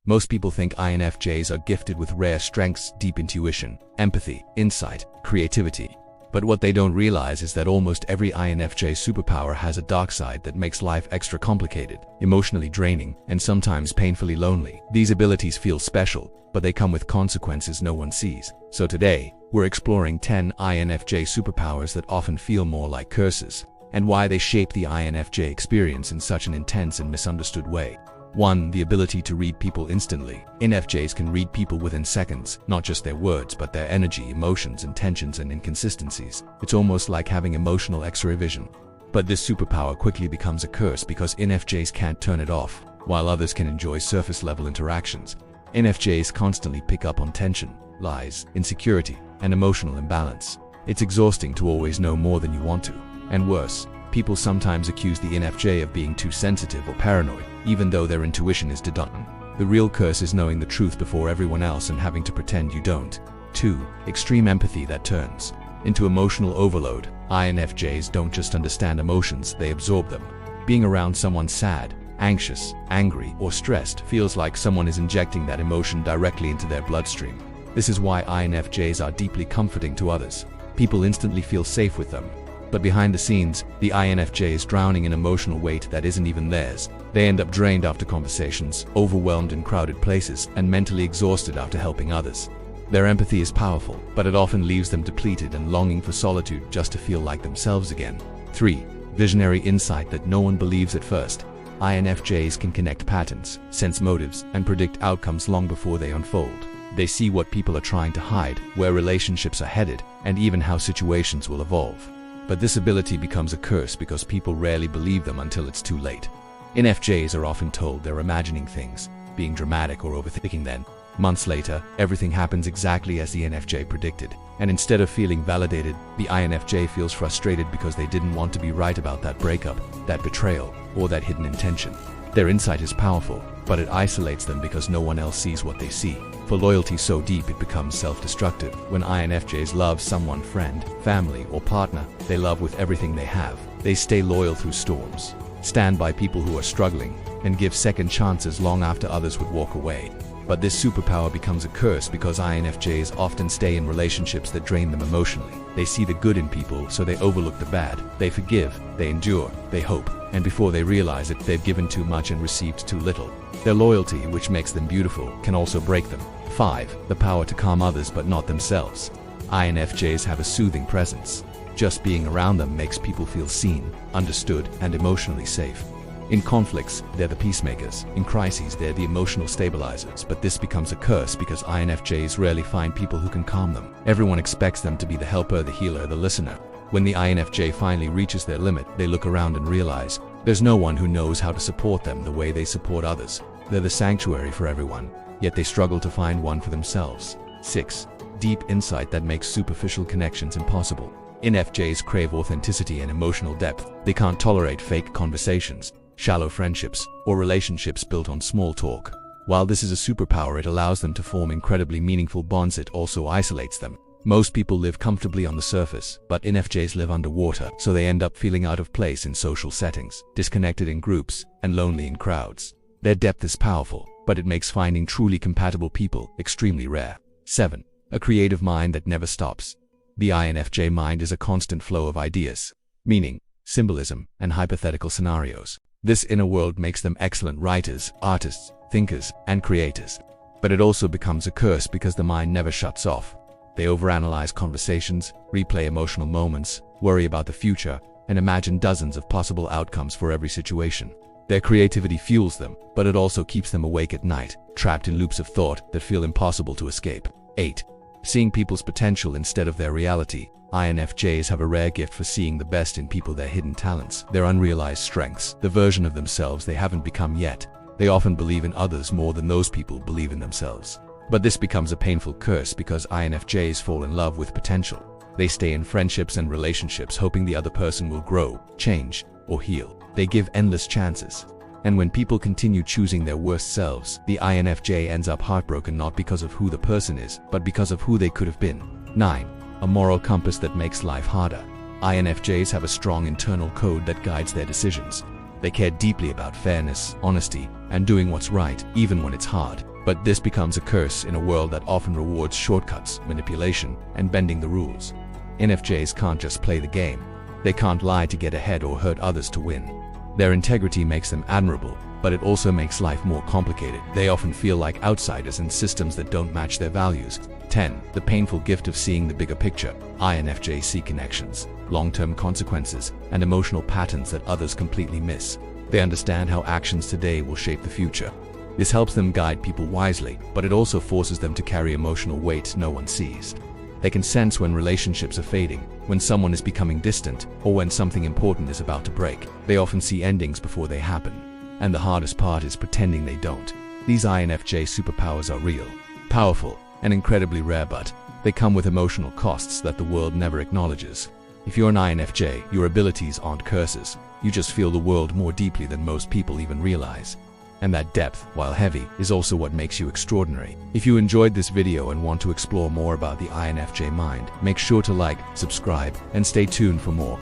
Most people think INFJs are gifted with rare strengths, deep intuition, empathy, insight, creativity. But what they don't realize is that almost every INFJ superpower has a dark side that makes life extra complicated, emotionally draining, and sometimes painfully lonely. These abilities feel special, but they come with consequences no one sees. So today, we're exploring 10 INFJ superpowers that often feel more like curses, and why they shape the INFJ experience in such an intense and misunderstood way. 1. The ability to read people instantly. INFJs can read people within seconds, not just their words, but their energy, emotions, intentions, and inconsistencies. It's almost like having emotional X-ray vision. But this superpower quickly becomes a curse because INFJs can't turn it off, while others can enjoy surface-level interactions. INFJs constantly pick up on tension, lies, insecurity, and emotional imbalance. It's exhausting to always know more than you want to. And worse, people sometimes accuse the INFJ of being too sensitive or paranoid, even though their intuition is dead on. The real curse is knowing the truth before everyone else and having to pretend you don't. 2. Extreme empathy that turns into emotional overload. INFJs don't just understand emotions, they absorb them. Being around someone sad, anxious, angry, or stressed feels like someone is injecting that emotion directly into their bloodstream. This is why INFJs are deeply comforting to others. People instantly feel safe with them. But behind the scenes, the INFJ is drowning in emotional weight that isn't even theirs. They end up drained after conversations, overwhelmed in crowded places, and mentally exhausted after helping others. Their empathy is powerful, but it often leaves them depleted and longing for solitude just to feel like themselves again. 3. Visionary insight that no one believes at first. INFJs can connect patterns, sense motives, and predict outcomes long before they unfold. They see what people are trying to hide, where relationships are headed, and even how situations will evolve. But this ability becomes a curse because people rarely believe them until it's too late. INFJs are often told they're imagining things, being dramatic or overthinking. Then, months later, everything happens exactly as the INFJ predicted. And instead of feeling validated, the INFJ feels frustrated because they didn't want to be right about that breakup, that betrayal, or that hidden intention. Their insight is powerful, but it isolates them because no one else sees what they see. For loyalty so deep it becomes self-destructive. When INFJs love someone, friend, family, or partner they love with everything they have, they stay loyal through storms, stand by people who are struggling, and give second chances long after others would walk away. But this superpower becomes a curse because INFJs often stay in relationships that drain them emotionally. They see the good in people, so they overlook the bad. They forgive, they endure, they hope, and before they realize it, they've given too much and received too little. Their loyalty, which makes them beautiful, can also break them. 5. The power to calm others but not themselves. INFJs have a soothing presence. Just being around them makes people feel seen, understood, and emotionally safe. In conflicts, they're the peacemakers. In crises, they're the emotional stabilizers. But this becomes a curse because INFJs rarely find people who can calm them. Everyone expects them to be the helper, the healer, the listener. When the INFJ finally reaches their limit, they look around and realize there's no one who knows how to support them the way they support others. They're the sanctuary for everyone, yet they struggle to find one for themselves. 6. Deep insight that makes superficial connections impossible. INFJs crave authenticity and emotional depth. They can't tolerate fake conversations, shallow friendships, or relationships built on small talk. While this is a superpower, it allows them to form incredibly meaningful bonds. It also isolates them. Most people live comfortably on the surface, but INFJs live underwater, so they end up feeling out of place in social settings, disconnected in groups, and lonely in crowds. Their depth is powerful, but it makes finding truly compatible people extremely rare. 7. A creative mind that never stops. The INFJ mind is a constant flow of ideas, meaning, symbolism, and hypothetical scenarios. This inner world makes them excellent writers, artists, thinkers, and creators. But it also becomes a curse because the mind never shuts off. They overanalyze conversations, replay emotional moments, worry about the future, and imagine dozens of possible outcomes for every situation. Their creativity fuels them, but it also keeps them awake at night, trapped in loops of thought that feel impossible to escape. 8. Seeing people's potential instead of their reality. INFJs have a rare gift for seeing the best in people, their hidden talents, their unrealized strengths, the version of themselves they haven't become yet. They often believe in others more than those people believe in themselves. But this becomes a painful curse because INFJs fall in love with potential. They stay in friendships and relationships hoping the other person will grow, change, or heal. They give endless chances. And when people continue choosing their worst selves, the INFJ ends up heartbroken not because of who the person is, but because of who they could have been. 9. A moral compass that makes life harder. INFJs have a strong internal code that guides their decisions. They care deeply about fairness, honesty, and doing what's right, even when it's hard. But this becomes a curse in a world that often rewards shortcuts, manipulation, and bending the rules. INFJs can't just play the game. They can't lie to get ahead or hurt others to win. Their integrity makes them admirable, but it also makes life more complicated. They often feel like outsiders in systems that don't match their values. 10. The painful gift of seeing the bigger picture. INFJs see connections, long-term consequences, and emotional patterns that others completely miss. They understand how actions today will shape the future. This helps them guide people wisely, but it also forces them to carry emotional weight no one sees. They can sense when relationships are fading, when someone is becoming distant, or when something important is about to break. They often see endings before they happen. And the hardest part is pretending they don't. These INFJ superpowers are real, powerful, and incredibly rare, but they come with emotional costs that the world never acknowledges. If you're an INFJ, your abilities aren't curses. You just feel the world more deeply than most people even realize. And that depth, while heavy, is also what makes you extraordinary. If you enjoyed this video and want to explore more about the INFJ mind, make sure to like, subscribe, and stay tuned for more.